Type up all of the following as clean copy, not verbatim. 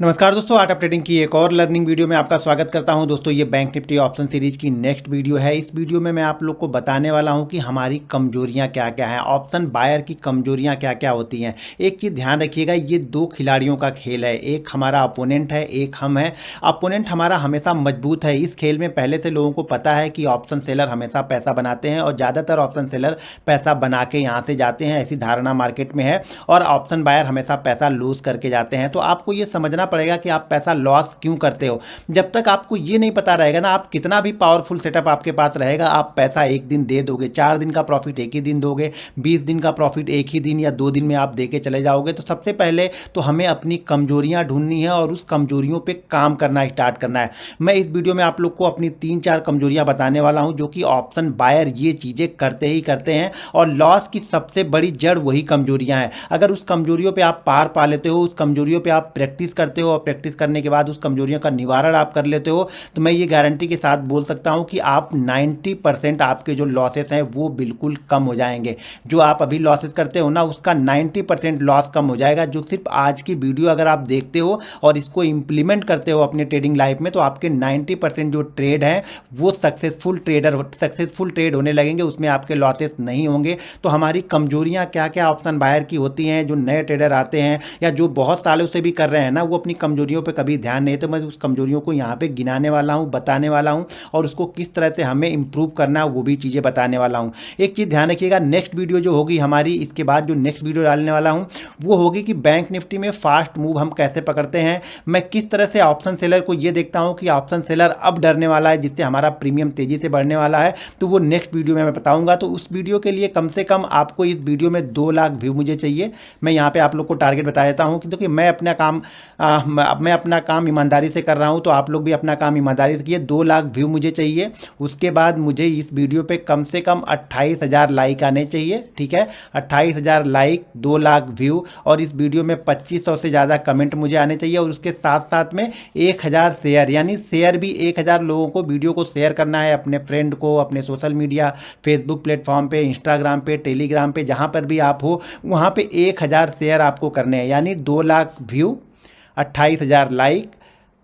नमस्कार दोस्तों, art of trading की एक और लर्निंग वीडियो में आपका स्वागत करता हूं। दोस्तों ये बैंक निफ्टी ऑप्शन सीरीज की नेक्स्ट वीडियो है। इस वीडियो में मैं आप लोग को बताने वाला हूं कि हमारी कमजोरियां क्या क्या हैं, ऑप्शन बायर की कमजोरियां क्या क्या होती हैं। एक चीज़ ध्यान रखिएगा, ये दो खिलाड़ियों का खेल है, एक हमारा अपोनेंट है, एक हम है। अपोनेंट हमारा हमेशा मजबूत है। इस खेल में पहले से लोगों को पता है कि ऑप्शन सेलर हमेशा पैसा बनाते हैं और ज़्यादातर ऑप्शन सेलर पैसा बना के यहाँ से जाते हैं, ऐसी धारणा मार्केट में है। और ऑप्शन बायर हमेशा पैसा लूज करके जाते हैं। तो आपको ये समझना पड़ेगा कि आप पैसा लॉस क्यों करते हो। जब तक आपको ये नहीं पता रहेगा ना, आप कितना भी पावरफुल सेटअप आपके पास रहेगा, आप पैसा एक दिन दे दोगे। 4 दिन का प्रॉफिट एक ही दिन दोगे, 20 दिन का प्रॉफिट एक ही दिन या 2 दिन में आप दे के चले जाओगे। तो सबसे पहले तो हमें अपनी कमजोरियां ढूंढनी है और उस कमजोरियों पे काम करना स्टार्ट करना है। मैं इस वीडियो में आप लोग को अपनी 3-4 कमजोरियां बताने वाला हूं, जो कि ऑप्शन बायर ये चीजें करते ही करते हैं और लॉस की सबसे बड़ी जड़ वही कमजोरियां हैं। अगर उस कमजोरियों पे आप पार पा लेते हो, उस कमजोरियों पे आप प्रैक्टिस करते हो और प्रैक्टिस करने के बाद उस कमजोरियों का निवारण आप कर लेते हो, तो मैं ये गारंटी के साथ बोल सकता हूं कि आप 90% आपके जो लॉसेस हैं वो बिल्कुल कम हो जाएंगे। जो आप अभी लॉसेस करते हो ना, उसका 90% लॉस कम हो जाएगा। जो सिर्फ आज की वीडियो अगर आप देखते हो और इसको इंप्लीमेंट करते हो अपने ट्रेडिंग लाइफ में, तो आपके 90% जो ट्रेड हैं वो सक्सेसफुल ट्रेड होने लगेंगे, उसमें आपके लॉसेस नहीं होंगे। तो हमारी कमजोरियां क्या क्या ऑप्शन बायर की होती हैं, जो नए ट्रेडर आते हैं या जो बहुत सालों से भी कर रहे हैं ना, वो अपनी कमजोरियों पे कभी ध्यान नहीं। तो मैं उस कमजोरियों को यहाँ पे गिनाने वाला हूँ, बताने वाला हूँ और उसको किस तरह से हमें इंप्रूव करना है वो भी चीज़ें बताने वाला हूँ। एक चीज़ ध्यान रखिएगा, नेक्स्ट वीडियो जो होगी हमारी, इसके बाद जो नेक्स्ट वीडियो डालने वाला हूँ वो होगी कि बैंक निफ्टी में फास्ट मूव हम कैसे पकड़ते हैं। मैं किस तरह से ऑप्शन सेलर को ये देखता हूँ कि ऑप्शन सेलर अब डरने वाला है, जिससे हमारा प्रीमियम तेजी से बढ़ने वाला है। तो वो नेक्स्ट वीडियो में मैं बताऊँगा। तो उस वीडियो के लिए कम से कम आपको इस वीडियो में 2 लाख व्यू मुझे चाहिए। मैं यहाँ पे आप लोग को टारगेट बता देता हूँ, क्योंकि मैं अपना काम ईमानदारी से कर रहा हूं, तो आप लोग भी अपना काम ईमानदारी से कीजिए। 2 लाख व्यू मुझे चाहिए। उसके बाद मुझे इस वीडियो पे कम से कम 28,000 लाइक आने चाहिए। ठीक है, 28,000 लाइक, 2 लाख व्यू और इस वीडियो में 2500 से ज़्यादा कमेंट मुझे आने चाहिए। और उसके साथ साथ में 1000 शेयर, यानी शेयर भी 1000 लोगों को वीडियो को शेयर करना है, अपने फ्रेंड को, अपने सोशल मीडिया, फेसबुक प्लेटफॉर्म पे, इंस्टाग्राम पे, टेलीग्राम पे, जहाँ पर भी आप हो वहाँ पे 1000 शेयर आपको करने हैं। यानी 2 लाख व्यू, 28,000 लाइक,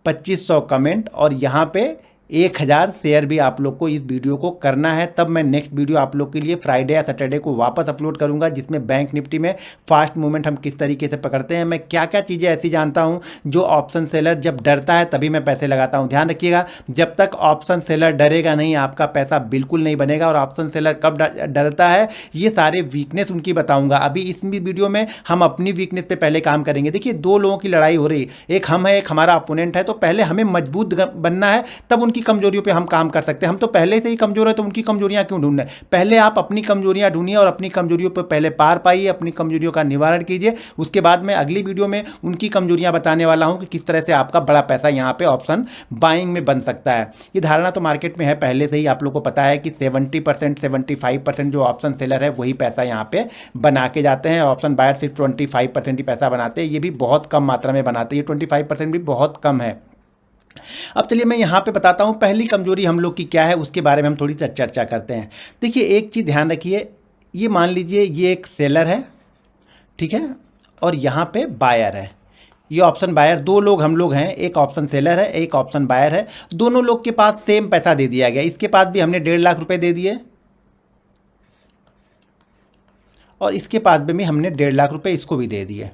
2500 कमेंट और यहाँ पे 1000 शेयर भी आप लोग को इस वीडियो को करना है। तब मैं नेक्स्ट वीडियो आप लोग के लिए फ्राइडे या सैटरडे को वापस अपलोड करूंगा, जिसमें बैंक निफ्टी में फास्ट मूवमेंट हम किस तरीके से पकड़ते हैं। मैं क्या क्या चीज़ें ऐसी जानता हूं जो ऑप्शन सेलर जब डरता है तभी मैं पैसे लगाता हूं। ध्यान रखिएगा, जब तक ऑप्शन सेलर डरेगा नहीं, आपका पैसा बिल्कुल नहीं बनेगा। और ऑप्शन सेलर कब डरता है, ये सारे वीकनेस उनकी बताऊँगा। अभी इस वीडियो में हम अपनी वीकनेस पर पहले काम करेंगे। देखिए, 2 लोगों की लड़ाई हो रही, एक हम है, एक हमारा अपोनेंट है। तो पहले हमें मजबूत बनना है, तब उनकी कमजोरियों पे हम काम कर सकते हैं। हम तो पहले से ही कमजोर है, तो उनकी कमजोरियां क्यों ढूंढना है। पहले आप अपनी कमजोरियां ढूंढिए और अपनी कमजोरियों पे पहले पार पाइए, अपनी कमजोरियों का निवारण कीजिए। उसके बाद मैं अगली वीडियो में उनकी कमजोरियां बताने वाला हूं कि किस तरह से आपका बड़ा पैसा यहां पे ऑप्शन बाइंग में बन सकता है। ये धारणा तो मार्केट में है पहले से ही, आप लोग को पता है कि 70% 75% जो ऑप्शन सेलर है वही पैसा यहां पे बना के जाते हैं। ऑप्शन बायर सिर्फ 25% ही पैसा बनाते हैं, ये भी बहुत कम मात्रा में बनाते हैं। 25% भी बहुत कम है। अब चलिए मैं यहाँ पे बताता हूँ पहली कमजोरी हम लोग की क्या है, उसके बारे में हम थोड़ी सा चर्चा करते हैं। देखिए, एक चीज़ ध्यान रखिए, ये मान लीजिए ये एक सेलर है, ठीक है, और यहाँ पे बायर है। ये ऑप्शन बायर, 2 लोग हम लोग हैं, एक ऑप्शन सेलर है, एक ऑप्शन बायर है। दोनों लोग के पास सेम पैसा दे दिया गया। इसके पास भी हमने 1.5 लाख रुपए दे दिए और इसके पास भी हमने 1.5 लाख रुपए इसको भी दे दिए।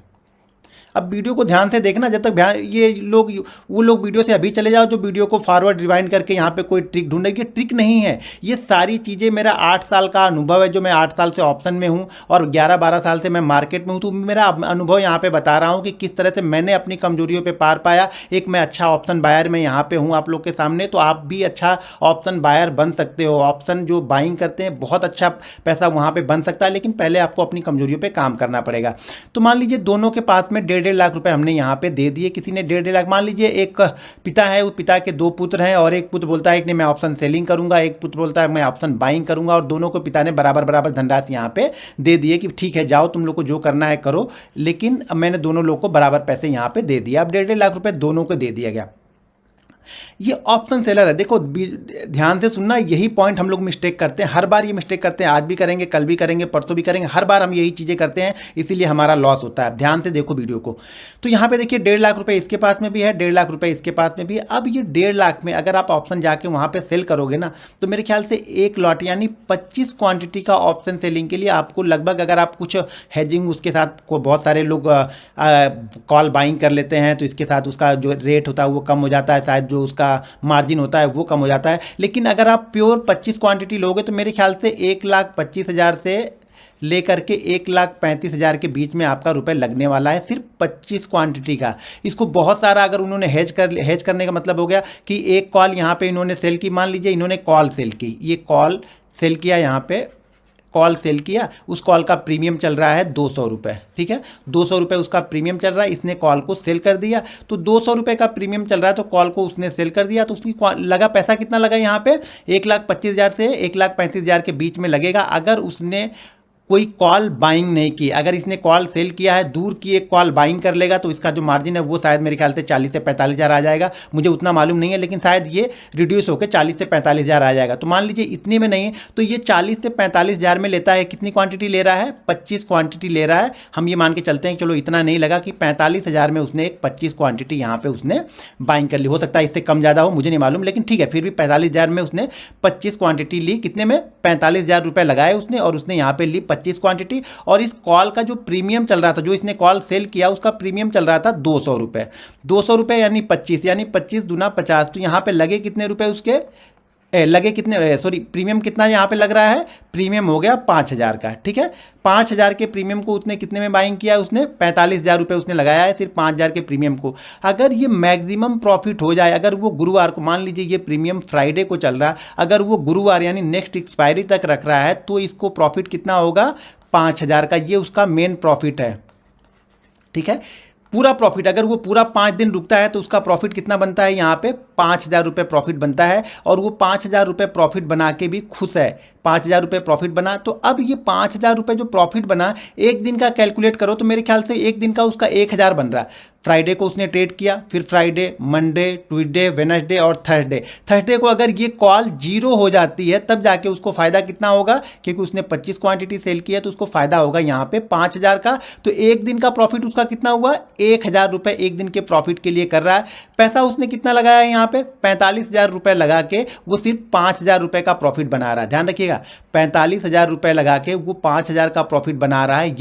अब वीडियो को ध्यान से देखना, जब तक ध्यान, ये लोग, वो लोग वीडियो से अभी चले जाओ जो वीडियो को फॉरवर्ड रिवाइंड करके यहाँ पे कोई ट्रिक ढूंढे। ये ट्रिक नहीं है, ये सारी चीज़ें मेरा 8 साल का अनुभव है। जो मैं 8 साल से ऑप्शन में हूँ और 11-12 साल से मैं मार्केट में हूँ, तो मेरा अनुभव यहाँ पे बता रहा हूँ कि किस तरह से मैंने अपनी कमजोरियों पर पार पाया। एक मैं अच्छा ऑप्शन बायर में यहाँ पे हूँ आप लोग के सामने, तो आप भी अच्छा ऑप्शन बायर बन सकते हो। ऑप्शन जो बाइंग करते हैं, बहुत अच्छा पैसा वहाँ पर बन सकता है, लेकिन पहले आपको अपनी कमजोरियों पर काम करना पड़ेगा। तो मान लीजिए दोनों के पास में 1.5 लाख रुपए हमने यहाँ पे दे दिए। किसी ने 1.5 लाख, मान लीजिए एक पिता है, उस पिता के 2 पुत्र हैं और एक पुत्र बोलता है कि मैं ऑप्शन सेलिंग करूंगा, एक पुत्र बोलता है मैं ऑप्शन बाइंग करूंगा। और दोनों को पिता ने बराबर बराबर धनराशि यहाँ पे दे दिए कि ठीक है, जाओ तुम लोग को जो करना है करो। लेकिन मैंने दोनों लोग को बराबर पैसे यहाँ पे दे दिया। अब 1.5 लाख रुपए दोनों को दे दिया गया। ये ऑप्शन सेलर है। देखो ध्यान से सुनना, यही पॉइंट हम लोग मिस्टेक करते हैं, हर बार ये मिस्टेक करते हैं, आज भी करेंगे, कल भी करेंगे, परसों भी करेंगे, हर बार हम यही चीज़ें करते हैं, इसीलिए हमारा लॉस होता है। ध्यान से देखो वीडियो को। तो यहाँ पे देखिए 1.5 लाख रुपए इसके पास में भी है, 1.5 लाख रुपए इसके पास में भी है। अब ये 1.5 लाख में अगर आप ऑप्शन जाके वहाँ पे सेल करोगे ना, तो मेरे ख्याल से एक लॉट यानी 25 क्वांटिटी का ऑप्शन सेलिंग के लिए आपको लगभग, अगर आप कुछ हेजिंग उसके साथ को बहुत सारे लोग कॉल बाइंग कर लेते हैं, तो इसके साथ उसका जो रेट होता है वो कम हो जाता है, शायद जो उसका मार्जिन होता है वो कम हो जाता है। लेकिन अगर आप प्योर 25 क्वांटिटी लोगे तो मेरे ख्याल से 1,25,000 से लेकर के 1,35,000 के बीच में आपका रुपए लगने वाला है, सिर्फ 25 क्वांटिटी का। इसको बहुत सारा अगर उन्होंने हेज करने का मतलब हो गया कि एक कॉल यहाँ पे इन्होंने सेल की, मान लीजिए इन्होंने कॉल सेल की, ये कॉल सेल किया, यहाँ पे कॉल सेल किया, उस कॉल का प्रीमियम चल रहा है 200 रुपये, ठीक है, 200 रुपये उसका प्रीमियम चल रहा है, इसने कॉल को सेल कर दिया, तो 200 रुपये का प्रीमियम चल रहा है, तो कॉल को उसने सेल कर दिया, तो उसकी लगा पैसा कितना लगा यहाँ पे 1,25,000 से 1,35,000 के बीच में लगेगा। अगर उसने कोई कॉल बाइंग नहीं की, अगर इसने कॉल सेल किया है, दूर की एक कॉल बाइंग कर लेगा, तो इसका जो मार्जिन है वो शायद मेरे ख्याल से 40 से 45,000 आ जाएगा, मुझे उतना मालूम नहीं है, लेकिन शायद ये रिड्यूस होकर 40 से 45,000 आ जाएगा। तो मान लीजिए इतने में नहीं है, तो ये 40 से 45,000 में लेता है, कितनी क्वांटिटी ले रहा है, 25 क्वांटिटी ले रहा है। हम ये मान के चलते हैं, चलो इतना नहीं लगा कि 45,000 में उसने एक 25 क्वांटिटी यहाँ पे उसने बाइंग कर ली, हो सकता है इससे कम ज़्यादा हो, मुझे नहीं मालूम, लेकिन ठीक है, फिर भी 45,000 में उसने 25 क्वांटिटी ली, कितने में 45,000 रुपये लगाए उसने, और उसने यहाँ पे ली 25 क्वांटिटी। और इस कॉल का जो प्रीमियम चल रहा था, जो इसने कॉल सेल किया, उसका प्रीमियम चल रहा था 200 रुपये, 200 रुपये यानी 25, यानी 25 दूना 50, तो यहाँ पे लगे कितने रुपए उसके, लगे कितने, सॉरी प्रीमियम कितना यहाँ पे लग रहा है, प्रीमियम हो गया 5,000 का, ठीक है। 5,000 के प्रीमियम को उसने कितने में बाइंग किया, उसने 45,000 रुपये उसने लगाया है सिर्फ 5,000 के प्रीमियम को। अगर ये मैक्सिमम प्रॉफिट हो जाए, अगर वो गुरुवार को, मान लीजिए ये प्रीमियम फ्राइडे को चल रहा है, अगर वो गुरुवार यानी नेक्स्ट एक्सपायरी तक रख रहा है, तो इसको प्रॉफिट कितना होगा 5,000 का, ये उसका मेन प्रॉफिट है, ठीक है। पूरा प्रॉफिट, अगर वो पूरा 5 दिन रुकता है तो उसका प्रॉफिट कितना बनता है, यहाँ पे 5,000 रुपये प्रॉफिट बनता है, और वो 5,000 रुपये प्रॉफिट बना के भी खुश है, 5,000 रुपये प्रॉफिट बना। तो अब ये 5,000 रुपये जो प्रॉफिट बना, एक दिन का कैलकुलेट करो तो मेरे ख्याल से एक दिन का उसका 1,000 बन रहा है। फ्राइडे को उसने ट्रेड किया, फिर फ्राइडे, मंडे, ट्यूसडे, वेडनेसडे और थर्सडे को अगर ये कॉल 0 हो जाती है, तब जाके उसको फ़ायदा कितना होगा, क्योंकि उसने 25 क्वांटिटी सेल की है, तो उसको फ़ायदा होगा यहाँ पे 5,000 का। तो एक दिन का प्रॉफिट उसका कितना हुआ, 1,000 रुपये एक दिन के प्रॉफिट के लिए कर रहा है। पैसा उसने कितना लगाया है यहाँ पे, 45,000 रुपये लगा के वो सिर्फ 5,000 रुपये का प्रॉफिट बना रहा है। ध्यान रखिएगा, 45,000 रुपये लगा के वो 5,000 का प्रॉफिट बना रहा है,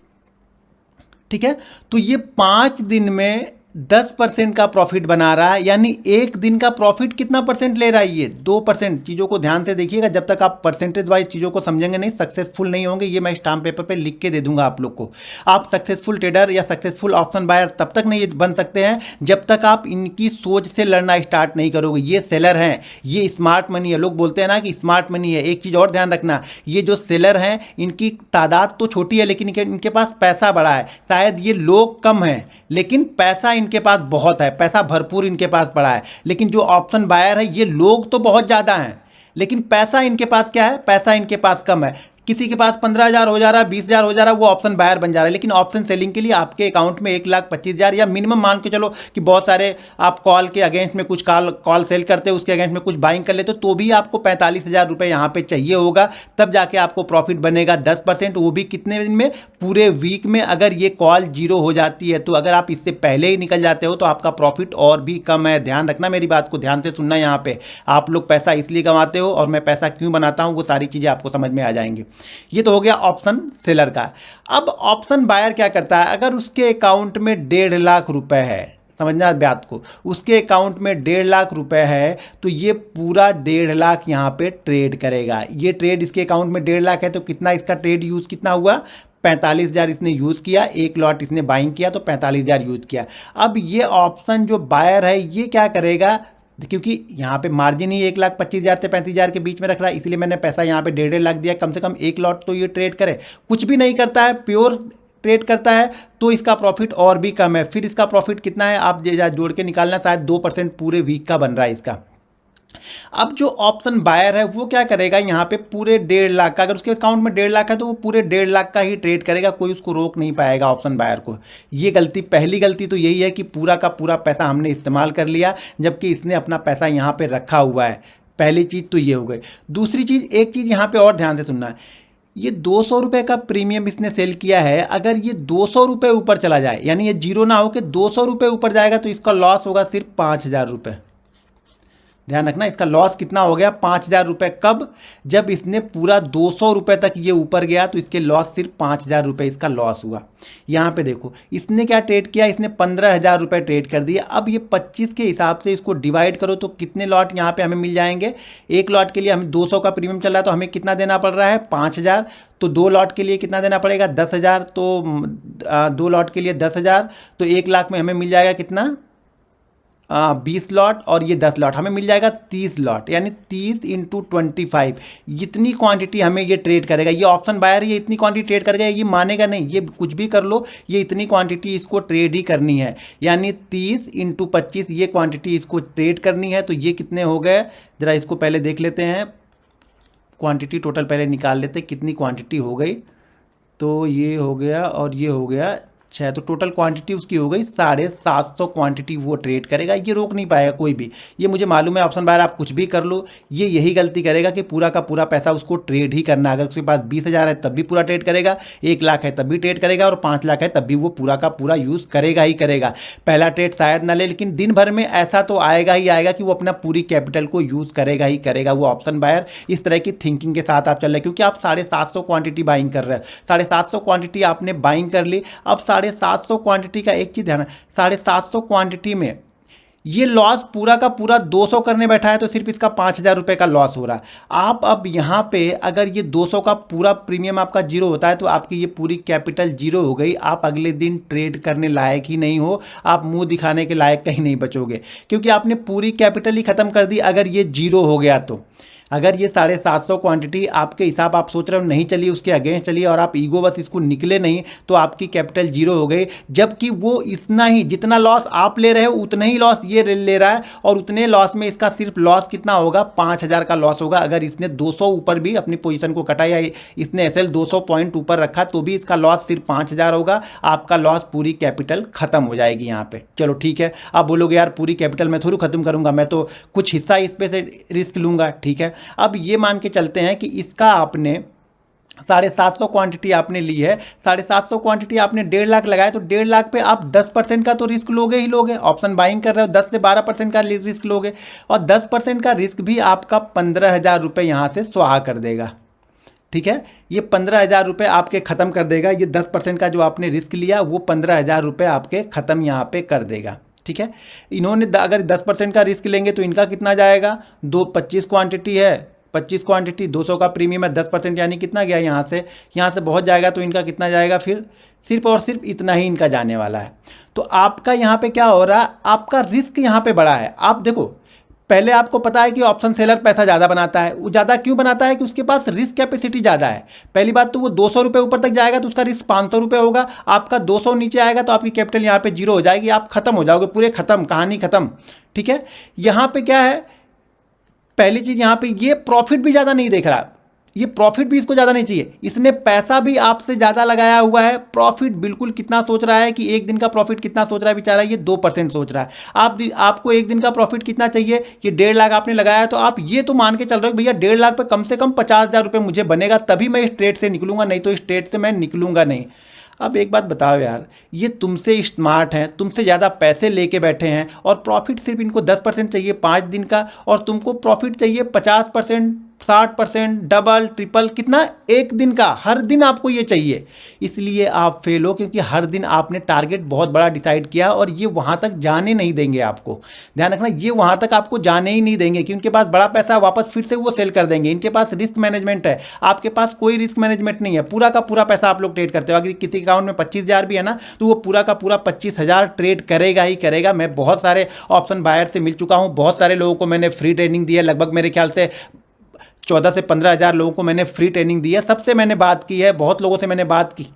ठीक है। तो ये 5 दिन में 10% का प्रॉफिट बना रहा है, यानी एक दिन का प्रॉफिट कितना परसेंट ले रहा है, ये 2%। चीज़ों को ध्यान से देखिएगा, जब तक आप परसेंटेज वाइज चीज़ों को समझेंगे नहीं, सक्सेसफुल नहीं होंगे। ये मैं स्टाम्प पेपर पे लिख के दे दूंगा आप लोग को। आप सक्सेसफुल ट्रेडर या सक्सेसफुल ऑप्शन बायर तब तक नहीं बन सकते हैं जब तक आप इनकी सोच से लड़ना स्टार्ट नहीं करोगे। ये सेलर हैं, ये स्मार्ट मनी है, लोग बोलते हैं ना कि स्मार्ट मनी है। एक चीज़ और ध्यान रखना, ये जो सेलर हैं इनकी तादाद तो छोटी है, लेकिन इनके पास पैसा बड़ा है। शायद ये लोग कम हैं, लेकिन पैसा इनके पास बहुत है, पैसा भरपूर इनके पास पड़ा है। लेकिन जो ऑप्शन बायर है, ये लोग तो बहुत ज़्यादा हैं, लेकिन पैसा इनके पास क्या है, पैसा इनके पास कम है। किसी के पास 15,000 हो जा रहा है, 20,000 हो जा रहा है, वो ऑप्शन बायर बन जा रहा है। लेकिन ऑप्शन सेलिंग के लिए आपके अकाउंट में 1,25,000 या मिनिमम मान के चलो कि बहुत सारे आप कॉल के अगेंस्ट में कुछ कॉल सेल करते हो, उसके अगेंस्ट में कुछ बाइंग कर लेते हो, तो भी आपको 45,000 रुपये यहाँ पे चाहिए होगा, तब जाके आपको प्रॉफिट बनेगा 10%। वो भी कितने दिन में, पूरे वीक में। अगर ये कॉल 0 हो जाती है, तो अगर आप इससे पहले ही निकल जाते हो तो आपका प्रॉफिट और भी कम है। ध्यान रखना, मेरी बात को ध्यान से सुनना। यहाँ पे आप लोग पैसा इसलिए कमाते हो और मैं पैसा क्यों बनाता हूँ, वो सारी चीज़ें आपको समझ में आ जाएंगी। ये तो हो गया ऑप्शन सेलर का। अब ऑप्शन बायर क्या करता है, अगर उसके अकाउंट में 1.5 लाख रुपए है, समझना बात को, उसके अकाउंट में 1.5 लाख रुपए है, तो ये पूरा 1.5 लाख यहाँ पे ट्रेड करेगा। ये ट्रेड, इसके अकाउंट में 1.5 लाख है, तो कितना इसका ट्रेड यूज कितना हुआ, 45,000 इसने यूज़ किया, एक लॉट इसने बाइंग किया तो 45,000 यूज़ किया। अब ये ऑप्शन जो बायर है ये क्या करेगा, क्योंकि यहाँ पे मार्जिन ही 1,25,000 से 35,000 के बीच में रख रहा है, इसलिए मैंने पैसा यहाँ पे 1.5 लाख दिया। कम से कम एक लॉट तो ये ट्रेड करे, कुछ भी नहीं करता है, प्योर ट्रेड करता है, तो इसका प्रॉफिट और भी कम है। फिर इसका प्रॉफिट कितना है आप जोड़ के निकालना, शायद 2% पूरे वीक का बन रहा है इसका। अब जो ऑप्शन बायर है वो क्या करेगा, यहाँ पे पूरे 1.5 लाख का, अगर उसके अकाउंट में 1.5 लाख है तो वो पूरे 1.5 लाख का ही ट्रेड करेगा, कोई उसको रोक नहीं पाएगा ऑप्शन बायर को। ये गलती, पहली गलती तो यही है कि पूरा का पूरा पैसा हमने इस्तेमाल कर लिया, जबकि इसने अपना पैसा यहाँ पे रखा हुआ है। पहली चीज़ तो ये हो गई। दूसरी चीज़, एक चीज़ यहाँ पे और ध्यान से सुनना है, ये 200 रुपये का प्रीमियम इसने सेल किया है, अगर ये 200 रुपये ऊपर चला जाए, यानी ये जीरो ना हो कि 200 रुपये ऊपर जाएगा, तो इसका लॉस होगा सिर्फ 5,000 रुपये। ध्यान रखना, इसका लॉस कितना हो गया, 5,000 रुपये। कब? जब इसने पूरा 200 रुपये तक ये ऊपर गया तो इसके लॉस सिर्फ 5,000 रुपये इसका लॉस हुआ। यहाँ पे देखो इसने क्या ट्रेड किया, इसने 15,000 रुपये ट्रेड कर दिया। अब ये 25 के हिसाब से इसको डिवाइड करो तो कितने लॉट यहाँ पे हमें मिल जाएंगे। एक लॉट के लिए हमें 200 का प्रीमियम चल रहा है तो हमें कितना देना पड़ रहा है, 5,000। तो 2 लॉट के लिए कितना देना पड़ेगा, 10,000। तो 2 लॉट के लिए 10,000, तो 1 लाख में हमें मिल जाएगा कितना, 20 लॉट, और ये 10 लॉट, हमें मिल जाएगा 30 लॉट, यानी 30 × 25। इतनी क्वांटिटी हमें ये ट्रेड करेगा। ये ऑप्शन बायर ये इतनी क्वांटिटी ट्रेड करेगा, ये मानेगा नहीं, ये कुछ भी कर लो, ये इतनी क्वांटिटी इसको ट्रेड ही करनी है, यानी 30 × 25 ये क्वांटिटी इसको ट्रेड करनी है। तो ये कितने हो गए, ज़रा इसको पहले देख लेते हैं, क्वांटिटी टोटल पहले निकाल लेते हैं कितनी क्वांटिटी हो गई। तो ये हो गया और ये हो गया 6, तो टोटल क्वांटिटी उसकी हो गई 750 क्वांटिटी वो ट्रेड करेगा। ये रोक नहीं पाएगा कोई भी, ये मुझे मालूम है। ऑप्शन बायर आप कुछ भी कर लो, ये यही गलती करेगा कि पूरा का पूरा पैसा उसको ट्रेड ही करना। अगर उसके पास 20,000 है तब भी पूरा ट्रेड करेगा, 1 लाख है तब भी ट्रेड करेगा, और 5 लाख है तब भी वो पूरा का पूरा यूज़ करेगा ही करेगा। पहला ट्रेड शायद ना ले, लेकिन दिन भर में ऐसा तो आएगा ही आएगा कि वो अपना पूरी कैपिटल को यूज़ करेगा ही करेगा। वो ऑप्शन बायर इस तरह की थिंकिंग के साथ आप चल रहे हैं, क्योंकि आप 750 क्वांटिटी बाइंग कर रहे हैं। 750 क्वांटिटी आपने बाइंग कर ली। अब 750 क्वांटिटी का एक चीज ध्यान, 750 क्वांटिटी में ये लॉस पूरा का पूरा 200 करने बैठा है, तो सिर्फ इसका 5,000 रुपये का लॉस हो रहा है। आप अब यहाँ पे अगर ये 200 का पूरा प्रीमियम आपका जीरो होता है तो आपकी ये पूरी कैपिटल जीरो हो गई। आप अगले दिन ट्रेड करने लायक ही नहीं हो, आप मुंह दिखाने के लायक कहीं नहीं बचोगे, क्योंकि आपने पूरी कैपिटल ही खत्म कर दी अगर ये जीरो हो गया तो। अगर ये 750 क्वांटिटी आपके हिसाब आप सोच रहे हो नहीं चली, उसके अगेंस्ट चली और आप ईगो बस इसको निकले नहीं, तो आपकी कैपिटल जीरो हो गई। जबकि वो इतना ही, जितना लॉस आप ले रहे हो उतना ही लॉस ये ले रहा है, और उतने लॉस में इसका सिर्फ लॉस कितना होगा, 5,000 का लॉस होगा। अगर इसने 200 ऊपर भी अपनी पोजीशन को कटा, या इसने एसएल 200 पॉइंट ऊपर रखा, तो भी इसका लॉस सिर्फ 5,000 होगा। आपका लॉस पूरी कैपिटल खत्म हो जाएगी यहाँ पे। चलो ठीक है, आप बोलोगे यार पूरी कैपिटल मैं थोड़ी खत्म करूंगा, मैं तो कुछ हिस्सा इस पे से रिस्क लूंगा। ठीक है, अब ये मान के चलते हैं कि इसका आपने 750 क्वांटिटी आपने ली है, 750 क्वांटिटी आपने 1.5 लाख लगाया, तो 1.5 लाख पे आप 10% का तो रिस्क लोगे ही लोगे। ऑप्शन बाइंग कर रहे हो, 10 से 12% का रिस्क लोगे, और 10% का रिस्क भी आपका 15,000 रुपये यहाँ से स्वाहा कर देगा। ठीक है, ये 15,000 रुपये आपके ख़त्म कर देगा। ये 10% का जो आपने रिस्क लिया वो 15,000 रुपये आपके ख़त्म यहाँ पे कर देगा। ठीक है, इन्होंने अगर 10% का रिस्क लेंगे तो इनका कितना जाएगा, 25 क्वांटिटी है, 25 क्वांटिटी 200 का प्रीमियम है, 10% यानी कितना गया, यहाँ से बहुत जाएगा, तो इनका कितना जाएगा, फिर सिर्फ और सिर्फ इतना ही इनका जाने वाला है। तो आपका यहाँ पे क्या हो रहा है, आपका रिस्क यहाँ पे बड़ा है। आप देखो, पहले आपको पता है कि ऑप्शन सेलर पैसा ज़्यादा बनाता है। वो ज़्यादा क्यों बनाता है, कि उसके पास रिस्क कैपेसिटी ज़्यादा है। पहली बात तो वो 200 रुपये ऊपर तक जाएगा तो उसका रिस्क 500 रुपये होगा। आपका 200 नीचे आएगा तो आपकी कैपिटल यहाँ पे जीरो हो जाएगी, आप खत्म हो जाओगे, पूरे खत्म, कहानी खत्म। ठीक है, यहाँ पे क्या है, पहली चीज़ यहाँ पे ये प्रॉफिट भी ज़्यादा नहीं देख रहा, ये प्रॉफिट भी इसको ज़्यादा नहीं चाहिए। इसने पैसा भी आपसे ज़्यादा लगाया हुआ है, प्रॉफिट बिल्कुल कितना सोच रहा है कि एक दिन का प्रॉफिट कितना सोच रहा है बेचारा, ये 2% सोच रहा है। आपको एक दिन का प्रॉफिट कितना चाहिए, ये 1.5 लाख आपने लगाया, तो आप ये तो मान के चल रहे हो भैया 1.5 लाख पे कम से कम 50,000 रुपये मुझे बनेगा, तभी मैं इस ट्रेड से निकलूंगा, नहीं तो इस ट्रेड से मैं निकलूंगा नहीं। अब एक बात बताओ यार, ये तुमसे स्मार्ट हैं, तुमसे ज़्यादा पैसे लेके बैठे हैं, और प्रॉफिट सिर्फ इनको 10% चाहिए 5 दिन का, और तुमको प्रॉफिट चाहिए 50%, 60%, डबल ट्रिपल, कितना, एक दिन का, हर दिन आपको ये चाहिए। इसलिए आप फेल हो, क्योंकि हर दिन आपने टारगेट बहुत बड़ा डिसाइड किया, और ये वहाँ तक जाने नहीं देंगे आपको। ध्यान रखना, ये वहाँ तक आपको जाने ही नहीं देंगे, कि उनके पास बड़ा पैसा, वापस फिर से वो सेल कर देंगे। इनके पास रिस्क मैनेजमेंट है, आपके पास कोई रिस्क मैनेजमेंट नहीं है। पूरा का पूरा पैसा आप लोग ट्रेड करते हो। अगर किसी अकाउंट में 25,000 भी है ना, तो वो पूरा का पूरा 25,000 ट्रेड करेगा ही करेगा। मैं बहुत सारे ऑप्शन बायर से मिल चुका हूँ, बहुत सारे लोगों को मैंने फ्री ट्रेनिंग दी है, लगभग मेरे ख्याल से 14 से 15,000 लोगों को मैंने फ्री ट्रेनिंग दी है। सबसे मैंने बात की है, बहुत लोगों से मैंने बात की,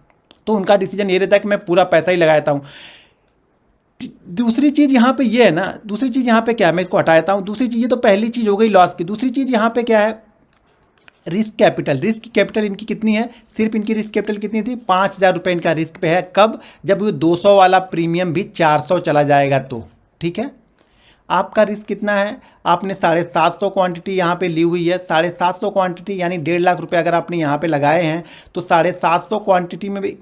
तो उनका डिसीजन ये रहता है कि मैं पूरा पैसा ही लगाता हूँ। दूसरी चीज़ यहाँ पे ये है ना, दूसरी चीज़ यहाँ पे क्या है, मैं इसको हटा देता हूँ। दूसरी चीज़, ये तो पहली चीज़ हो गई लॉस की। दूसरी चीज़ यहाँ पे क्या है, रिस्क कैपिटल। रिस्क कैपिटल इनकी कितनी है, सिर्फ इनकी रिस्क कैपिटल कितनी थी, 5,000 रुपये इनका रिस्क पे है। कब, जब वो 200 वाला प्रीमियम भी 400 चला जाएगा तो, ठीक है। आपका रिस्क कितना है, आपने 750 क्वांटिटी यहाँ पे ली हुई है। 750 क्वांटिटी यानी 1.5 लाख रुपए अगर आपने यहाँ पे लगाए हैं तो 750 क्वांटिटी में भी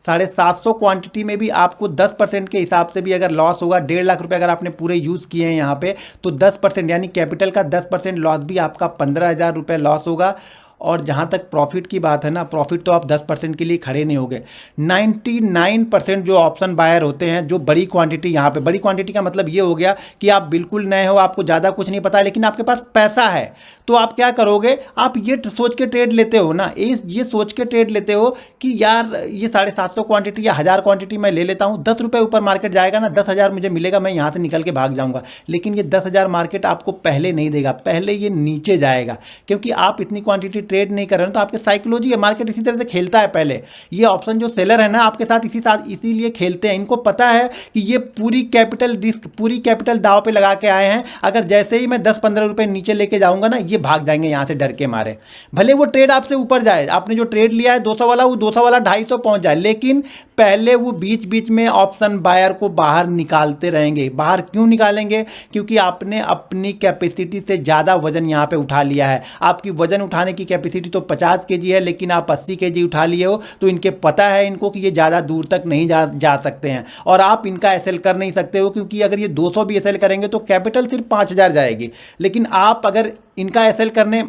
750 क्वांटिटी में भी आपको 10% के हिसाब से भी अगर लॉस होगा, 1.5 लाख रुपए अगर आपने पूरे यूज़ किए हैं यहाँ पे, तो 10% यानी कैपिटल का 10% लॉस भी आपका 15,000 रुपये लॉस होगा। और जहाँ तक प्रॉफिट की बात है ना, प्रॉफिट तो आप 10% के लिए खड़े नहीं होगे। 99% जो ऑप्शन बायर होते हैं, जो बड़ी क्वांटिटी, यहाँ पे बड़ी क्वांटिटी का मतलब ये हो गया कि आप बिल्कुल नए हो, आपको ज़्यादा कुछ नहीं पता, लेकिन आपके पास पैसा है, तो आप क्या करोगे, आप ये सोच के ट्रेड लेते हो ना, ये सोच के ट्रेड लेते हो कि यार ये 750 क्वांटिटी या 1000 क्वांटिटी मैं ले लेता हूँ, 10 रुपये ऊपर मार्केट जाएगा ना, 10,000 मुझे मिलेगा, मैं यहाँ से निकल के भाग जाऊँगा। लेकिन ये 10,000 मार्केट आपको पहले नहीं देगा, पहले ये नीचे जाएगा, क्योंकि आप इतनी क्वांटिटी ट्रेड नहीं कर रहे हो। तो आपके साइकोलॉजी है, मार्केट इसी तरह से खेलता है। पहले ये ऑप्शन जो सेलर है ना आपके साथ इसीलिए खेलते हैं। इनको पता है कि ये पूरी कैपिटल रिस्क, पूरी कैपिटल दाव पे लगा के आए हैं। अगर जैसे ही मैं 10-15 रुपए नीचे लेके जाऊंगा ना, ये भाग जाएंगे यहाँ से डर के मारे। भले वो ट्रेड आपसे ऊपर जाए, आपने जो ट्रेड लिया है 200 वाला, वो 200 वाला 250 पहुंच जाए, लेकिन पहले वो बीच बीच में ऑप्शन बायर को बाहर निकालते रहेंगे। बाहर क्यों निकालेंगे, क्योंकि आपने अपनी कैपेसिटी से ज़्यादा वजन यहाँ पे उठा लिया है। आपकी वजन उठाने की कैपेसिटी तो 50 केजी है, लेकिन आप 80 केजी उठा लिए हो, तो इनके पता है इनको कि ये ज़्यादा दूर तक नहीं जा सकते हैं, और आप इनका एसएल कर नहीं सकते हो, क्योंकि अगर ये 200 भी एसएल करेंगे तो कैपिटल सिर्फ 5,000 जाएगी। लेकिन आप अगर इनका एसएल करने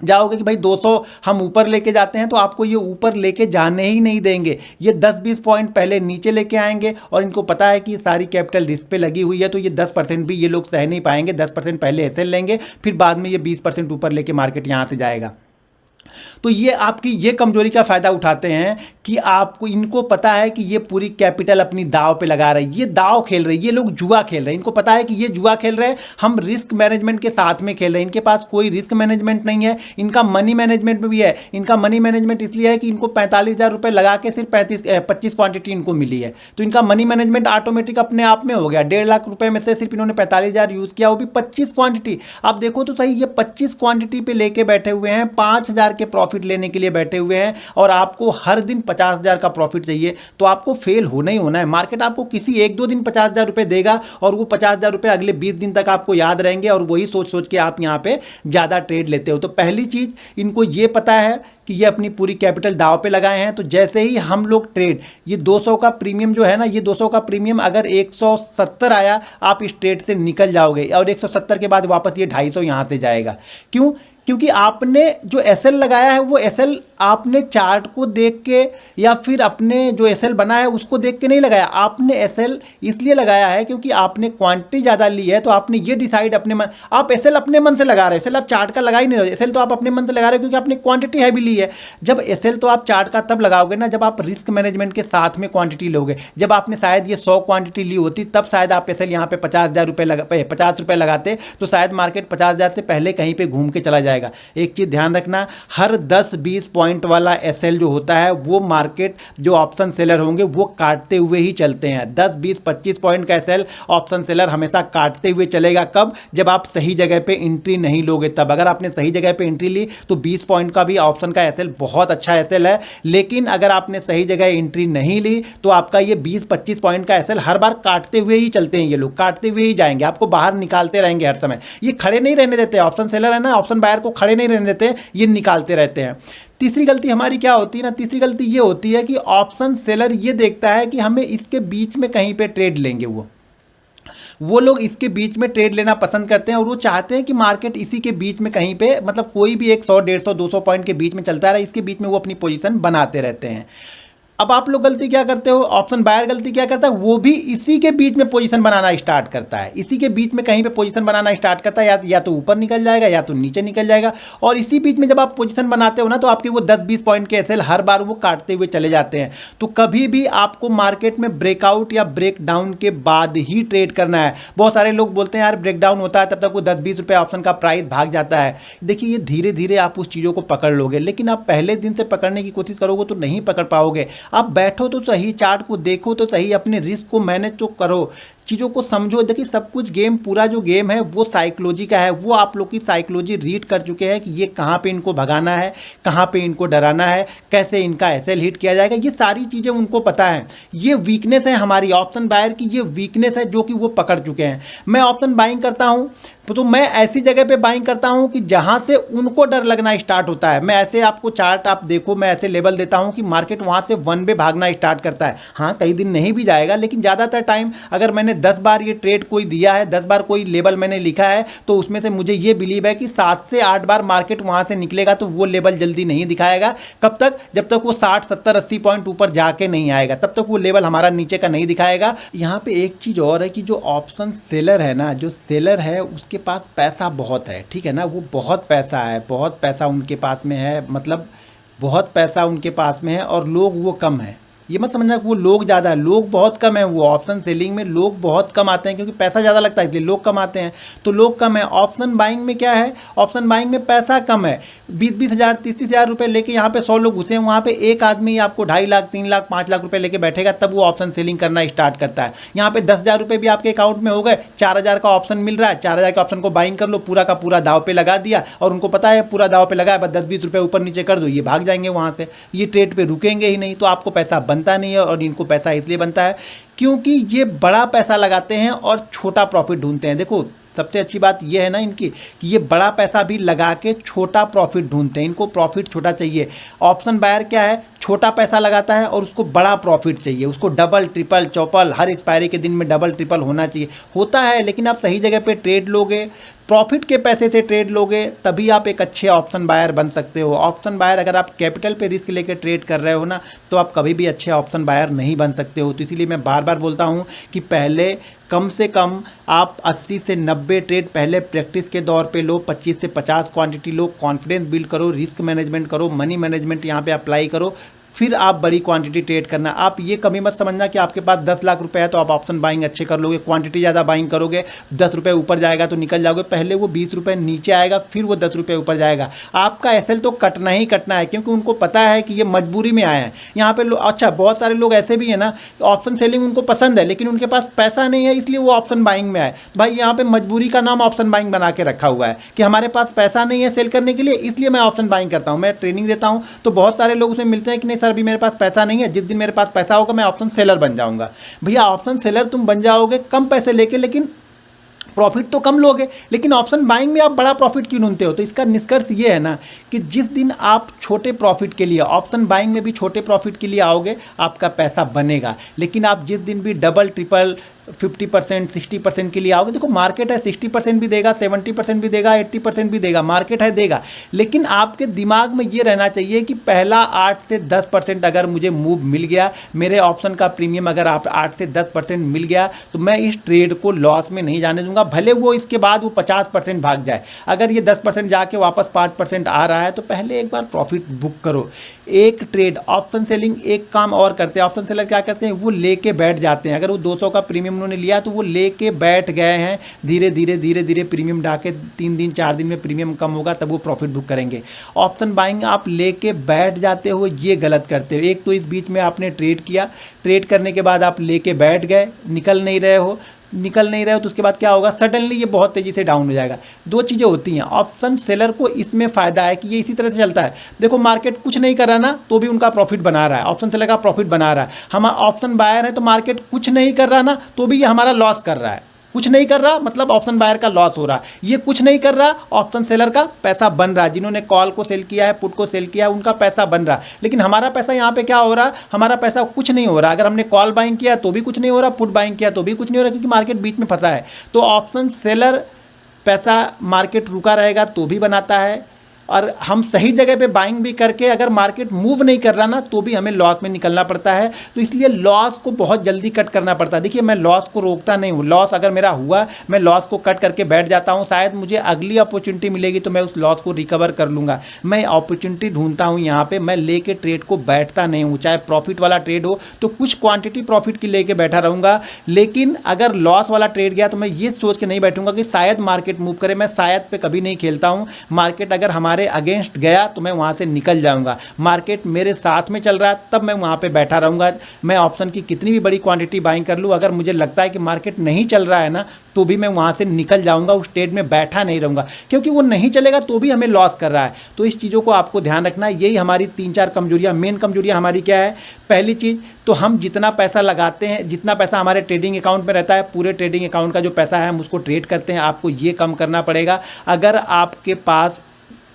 जाओगे कि भाई 200 हम ऊपर लेके जाते हैं, तो आपको ये ऊपर लेके जाने ही नहीं देंगे। ये 10-20 पॉइंट पहले नीचे लेके आएंगे, और इनको पता है कि सारी कैपिटल रिस्क पे लगी हुई है, तो ये 10% भी ये लोग सह नहीं पाएंगे। 10% पहले एसएल लेंगे, फिर बाद में ये 20% ऊपर लेके मार्केट यहाँ से जाएगा। तो ये आपकी ये कमजोरी का फ़ायदा उठाते हैं कि आपको, इनको पता है कि ये पूरी कैपिटल अपनी दाव पे लगा रहे हैं, ये दाव खेल रहे हैं, ये लोग जुआ खेल रहे हैं। इनको पता है कि ये जुआ खेल रहे हैं, हम रिस्क मैनेजमेंट के साथ में खेल रहे हैं। इनके पास कोई रिस्क मैनेजमेंट नहीं है, इनका मनी मैनेजमेंट में भी है। इनका मनी मैनेजमेंट इसलिए है कि इनको 45,000 रुपये लगा के सिर्फ 25 क्वांटिटी इनको मिली है, तो इनका मनी मैनेजमेंट ऑटोमेटिक अपने आप में हो गया। 1.5 लाख रुपये में से सिर्फ इन्होंने 45,000 यूज़ किया, वो भी 25 क्वांटिटी। आप देखो तो सही, ये 25 क्वांटिटी पे लेके बैठे हुए हैं, 5,000 के प्रॉफिट लेने के लिए बैठे हुए हैं, और आपको हर दिन 50,000 का प्रॉफिट चाहिए, तो आपको फेल होना ही होना है। मार्केट आपको किसी 1-2 दिन 50,000 रुपये देगा, और वो 50,000 रुपये अगले 20 दिन तक आपको याद रहेंगे, और वही सोच सोच के आप यहाँ पे ज़्यादा ट्रेड लेते हो। तो पहली चीज़, इनको ये पता है कि ये अपनी पूरी कैपिटल दाव पे लगाए हैं। तो जैसे ही हम लोग ट्रेड, ये 200 का प्रीमियम जो है ना, ये 200 का प्रीमियम अगर 170 आया, आप इस ट्रेड से निकल जाओगे, और 170 के बाद वापस ये 250 यहाँ से जाएगा। क्यों? क्योंकि आपने जो एसएल लगाया है, वो एसएल आपने चार्ट को देख के या फिर अपने जो एसएल बना है उसको देख के नहीं लगाया। आपने एसएल इसलिए लगाया है क्योंकि आपने क्वांटिटी ज़्यादा ली है, तो आपने ये डिसाइड अपने मन, आप एसएल अपने मन से लगा रहे हो। एसएल आप चार्ट का लगा ही नहीं रहे हो, एसएल तो आप अपने मन से लगा रहे हो क्योंकि आपने क्वांटिटी हैवी ली है। जब एसएल तो आप चार्ट का तब लगाओगे ना, जब आप रिस्क मैनेजमेंट के साथ में क्वांटिटी लोगे। जब आपने शायद ये 100 क्वांटिटी ली होती, तब शायद आप एसएल यहाँ पे 50,000 रुपये 50 रुपये लगाते, तो शायद मार्केट 50,000 से पहले कहीं पर घूम के चला जाएगा। एक चीज़ ध्यान रखना, हर 10-20 पॉइंट वाला एसएल जो होता है, वो मार्केट जो ऑप्शन सेलर होंगे वो काटते हुए ही चलते हैं। 10-20-25 पॉइंट का एसएल ऑप्शन सेलर हमेशा काटते हुए चलेगा। कब? जब आप सही जगह पे एंट्री नहीं लोगे तब। अगर आपने सही जगह पे एंट्री ली तो 20 पॉइंट का भी ऑप्शन का एसएल बहुत अच्छा एसएल है, लेकिन अगर आपने सही जगह एंट्री नहीं ली तो आपका ये 20-25 पॉइंट का एसएल हर बार काटते हुए ही चलते हैं। ये लोग काटते हुए ही जाएंगे, आपको बाहर निकालते रहेंगे हर समय। ये खड़े नहीं रहने देते, ऑप्शन सेलर है ना, ऑप्शन बायर को खड़े नहीं रहने देते, ये निकालते रहते हैं। तीसरी गलती हमारी क्या होती है ना, तीसरी गलती ये होती है कि ऑप्शन सेलर ये देखता है कि हमें इसके बीच में कहीं पे ट्रेड लेंगे। वो लोग इसके बीच में ट्रेड लेना पसंद करते हैं, और वो चाहते हैं कि मार्केट इसी के बीच में कहीं पे, मतलब कोई भी एक 100, 150, 200 पॉइंट के बीच में चलता रहा, इसके बीच में वो अपनी पोजीशन बनाते रहते हैं। अब आप लोग गलती क्या करते हो, ऑप्शन बायर गलती क्या करता है, वो भी इसी के बीच में पोजीशन बनाना स्टार्ट करता है। इसी के बीच में कहीं पे पोजीशन बनाना स्टार्ट करता है, या तो ऊपर निकल जाएगा या तो नीचे निकल जाएगा। और इसी बीच में जब आप पोजीशन बनाते हो ना, तो आपके वो 10-20 पॉइंट के एसएल हर बार वो काटते हुए चले जाते हैं। तो कभी भी आपको मार्केट में ब्रेकआउट या ब्रेकडाउन के बाद ही ट्रेड करना है। बहुत सारे लोग बोलते हैं यार ब्रेकडाउन होता है तब तक वो 10-20 रुपये ऑप्शन का प्राइस भाग जाता है। देखिए, ये धीरे धीरे आप उस चीज़ों को पकड़ लोगे, लेकिन आप पहले दिन से पकड़ने की कोशिश करोगे तो नहीं पकड़ पाओगे। आप बैठो तो सही, चार्ट को देखो तो सही, अपने रिस्क को मैनेज तो करो, चीज़ों को समझो। देखिए सब कुछ गेम, पूरा जो गेम है वो साइकोलॉजी का है, वो आप लोग की साइकोलॉजी रीड कर चुके हैं कि ये कहाँ पे इनको भगाना है, कहाँ पे इनको डराना है, कैसे इनका एसएल हिट किया जाएगा, ये सारी चीज़ें उनको पता है। ये वीकनेस है हमारी ऑप्शन बायर की, ये वीकनेस है जो कि वो पकड़ चुके हैं। मैं ऑप्शन बाइंग करता हूँ तो मैं ऐसी जगह पे बाइंग करता हूँ कि जहाँ से उनको डर लगना स्टार्ट होता है। मैं ऐसे आपको चार्ट आप देखो, मैं ऐसे लेवल देता हूँ कि मार्केट वहाँ से वन वे भागना स्टार्ट करता है। हाँ कई दिन नहीं भी जाएगा, लेकिन ज़्यादातर टाइम अगर मैंने 10 बार ये ट्रेड कोई दिया है, 10 बार कोई लेवल मैंने लिखा है, तो उसमें से मुझे ये बिलीव है कि 7 से 8 बार मार्केट वहाँ से निकलेगा तो वो लेवल जल्दी नहीं दिखाएगा। कब तक? जब तक वो 60 70 80 पॉइंट ऊपर जाके नहीं आएगा, तब तक वो लेवल हमारा नीचे का नहीं दिखाएगा। यहाँ पे एक चीज़ और है कि जो ऑप्शन सेलर है ना, जो सेलर है उसके पास पैसा बहुत है, ठीक है ना, वो बहुत पैसा है, बहुत पैसा उनके पास में है, मतलब बहुत पैसा उनके पास में है, और लोग वो कम है। ये मत समझना कि वो लोग ज़्यादा है, लोग बहुत कम है। वो ऑप्शन सेलिंग में लोग बहुत कम आते हैं क्योंकि पैसा ज़्यादा लगता है, इसलिए लोग कम आते हैं, तो लोग कम है। ऑप्शन बाइंग में क्या है, ऑप्शन बाइंग में पैसा कम है। 20-20 हज़ार 30-30 हज़ार रुपये लेके यहाँ पे 100 लोग घुसे हैं, वहाँ पे एक आदमी आपको 2.5 लाख 3 लाख 5 लाख रुपये लेके बैठेगा, तब वो ऑप्शन सेलिंग करना स्टार्ट करता है। यहाँ पे 10,000 रुपये भी आपके अकाउंट में हो गए, 4,000 का ऑप्शन मिल रहा है, 4,000 के ऑप्शन को बाइंग कर लो, पूरा का पूरा दाव पे लगा दिया, और उनको पता है पूरा दाव पे लगा है, बस 10-20 रुपये ऊपर नीचे कर दो, ये भाग जाएंगे वहाँ से, ये ट्रेड पे रुकेंगे ही नहीं, तो आपको पैसा बनता नहीं है। और इनको पैसा इसलिए बनता है क्योंकि ये बड़ा पैसा लगाते हैं और छोटा प्रॉफिट ढूंढते हैं। देखो सबसे अच्छी बात यह है ना इनकी कि ये बड़ा पैसा भी लगा के छोटा प्रॉफिट ढूंढते हैं, इनको प्रॉफिट छोटा चाहिए। ऑप्शन बायर क्या है, छोटा पैसा लगाता है और उसको बड़ा प्रॉफिट चाहिए, उसको डबल ट्रिपल चौपल हर एक्सपायरी के दिन में डबल ट्रिपल होना चाहिए। होता है, लेकिन आप सही जगह पे ट्रेड लोगे, प्रॉफिट के पैसे से ट्रेड लोगे, तभी आप एक अच्छे ऑप्शन बायर बन सकते हो। ऑप्शन बायर अगर आप कैपिटल पे रिस्क लेके ट्रेड कर रहे हो ना, तो आप कभी भी अच्छे ऑप्शन बायर नहीं बन सकते हो। तो इसीलिए मैं बार बार बोलता हूँ कि पहले कम से कम आप 80 से 90 ट्रेड पहले प्रैक्टिस के दौर पे लो, 25 से 50 क्वांटिटी लो, कॉन्फिडेंस बिल्ड करो, रिस्क मैनेजमेंट करो, मनी मैनेजमेंट यहाँ पे अप्लाई करो, फिर आप बड़ी क्वांटिटी ट्रेड करना। आप ये कभी मत समझना कि आपके पास 10 लाख रुपए है तो आप ऑप्शन बाइंग अच्छे कर लोगे, क्वांटिटी ज़्यादा बाइंग करोगे, 10 रुपये ऊपर जाएगा तो निकल जाओगे। पहले वो 20 रुपये नीचे आएगा, फिर वो 10 रुपये ऊपर जाएगा। आपका एसएल तो कटना ही कटना है, क्योंकि उनको पता है कि ये मजबूरी में आए हैं यहाँ पे। अच्छा बहुत सारे लोग ऐसे भी हैं ना, ऑप्शन सेलिंग उनको पसंद है लेकिन उनके पास पैसा नहीं है, इसलिए वो ऑप्शन बाइंग में आए। भाई यहाँ पे मजबूरी का नाम ऑप्शन बाइंग बना के रखा हुआ है कि हमारे पास पैसा नहीं है सेल करने के लिए, इसलिए मैं ऑप्शन बाइंग करता हूँ। मैं ट्रेनिंग देता हूँ तो बहुत सारे लोग उसमें मिलते हैं कि नहीं सर अभी मेरे पास पैसा नहीं है, जिस दिन मेरे पास पैसा होगा मैं ऑप्शन सेलर बन जाऊंगा। भैया ऑप्शन सेलर तुम बन जाओगे कम पैसे लेके, लेकिन प्रॉफिट तो कम लोगे। लेकिन ऑप्शन बाइंग में आप बड़ा प्रॉफिट क्यों ढूंढते हो? तो इसका निष्कर्ष ये है ना कि जिस दिन आप छोटे प्रॉफिट के लिए ऑप्शन बाइंग में भी छोटे प्रॉफिट के लिए आओगे, आपका पैसा बनेगा। लेकिन आप जिस दिन भी डबल ट्रिपल 50% 60% के लिए आओगे, देखो मार्केट है 60% भी देगा, 70% भी देगा, 80% भी देगा, मार्केट है देगा। लेकिन आपके दिमाग में ये रहना चाहिए कि पहला 8 से 10% अगर मुझे मूव मिल गया, मेरे ऑप्शन का प्रीमियम अगर आप 8 से 10% मिल गया, तो मैं इस ट्रेड को लॉस में नहीं जाने दूंगा, भले वो इसके बाद वो 50% भाग जाए। अगर ये 10% जाके वापस 5% आ रहा है तो पहले एक बार प्रॉफिट बुक करो। एक ट्रेड ऑप्शन सेलिंग एक काम और करते हैं, ऑप्शन सेलर क्या करते हैं, वो लेके बैठ जाते हैं। अगर वो 200 का प्रीमियम उन्होंने लिया तो वो लेके बैठ गए हैं, धीरे धीरे प्रीमियम ढाके 3 दिन 4 दिन में प्रीमियम कम होगा तब वो प्रॉफिट बुक करेंगे। ऑप्शन बाइंग आप लेके बैठ जाते हो, ये गलत करते हो। एक तो इस बीच में आपने ट्रेड किया, ट्रेड करने के बाद आप लेके बैठ गए, निकल नहीं रहे हो तो उसके बाद क्या होगा, सडनली ये बहुत तेज़ी से डाउन हो जाएगा। दो चीज़ें होती हैं। ऑप्शन सेलर को इसमें फ़ायदा है कि ये इसी तरह से चलता है। देखो मार्केट कुछ नहीं कर रहा ना तो भी उनका प्रॉफिट बना रहा है, ऑप्शन सेलर का प्रॉफिट बना रहा है। हम ऑप्शन बायर है तो मार्केट कुछ नहीं कर रहा ना तो भी ये हमारा लॉस कर रहा है। कुछ नहीं कर रहा मतलब ऑप्शन बायर का लॉस हो रहा है, ये कुछ नहीं कर रहा ऑप्शन सेलर का पैसा बन रहा है। जिन्होंने कॉल को सेल किया है, पुट को सेल किया है, उनका पैसा बन रहा है। लेकिन हमारा पैसा यहाँ पे क्या हो रहा है, हमारा पैसा कुछ नहीं हो रहा। अगर हमने कॉल बाइंग किया तो भी कुछ नहीं हो रहा, पुट बाइंग किया तो भी कुछ नहीं हो रहा, क्योंकि मार्केट बीच में फंसा है। तो ऑप्शन सेलर पैसा मार्केट रुका रहेगा तो भी बनाता है, और हम सही जगह पे बाइंग भी करके अगर मार्केट मूव नहीं कर रहा ना तो भी हमें लॉस में निकलना पड़ता है। तो इसलिए लॉस को बहुत जल्दी कट करना पड़ता है। देखिए मैं लॉस को रोकता नहीं हूँ, लॉस अगर मेरा हुआ मैं लॉस को कट करके बैठ जाता हूँ, शायद मुझे अगली अपॉर्चुनिटी मिलेगी तो मैं उस लॉस को रिकवर कर लूँगा। मैं अपॉर्चुनिटी ढूंढता हूँ यहाँ पर, मैं लेके ट्रेड को बैठता नहीं हूँ। चाहे प्रॉफिट वाला ट्रेड हो तो कुछ क्वान्टिटी प्रॉफिट की लेके बैठा रहूँगा, लेकिन अगर लॉस वाला ट्रेड गया तो मैं ये सोच के नहीं बैठूंगा कि शायद मार्केट मूव करे। मैं शायद पे कभी नहीं खेलता हूँ। मार्केट अगर हमारे हमारे अगेंस्ट गया तो मैं वहाँ से निकल जाऊँगा। मार्केट मेरे साथ में चल रहा है तब मैं वहाँ पे बैठा रहूँगा। मैं ऑप्शन की कितनी भी बड़ी क्वांटिटी बाइंग कर लूँ, अगर मुझे लगता है कि मार्केट नहीं चल रहा है ना तो भी मैं वहाँ से निकल जाऊँगा, उस ट्रेड में बैठा नहीं रहूँगा, क्योंकि वो नहीं चलेगा तो भी हमें लॉस कर रहा है। तो इस चीज़ों को आपको ध्यान रखना है। यही हमारी 3-4 कमजोरियाँ, मेन कमजोरियाँ हमारी क्या है। पहली चीज़ तो हम जितना पैसा लगाते हैं, जितना पैसा हमारे ट्रेडिंग अकाउंट में रहता है, पूरे ट्रेडिंग अकाउंट का जो पैसा है हम उसको ट्रेड करते हैं। आपको ये कम करना पड़ेगा। अगर आपके पास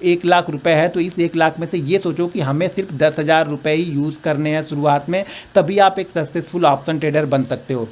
1 लाख रुपए है तो इस 1 लाख में से ये सोचो कि हमें सिर्फ 10,000 रुपये ही यूज़ करने हैं शुरुआत में, तभी आप एक सक्सेसफुल ऑप्शन ट्रेडर बन सकते हो।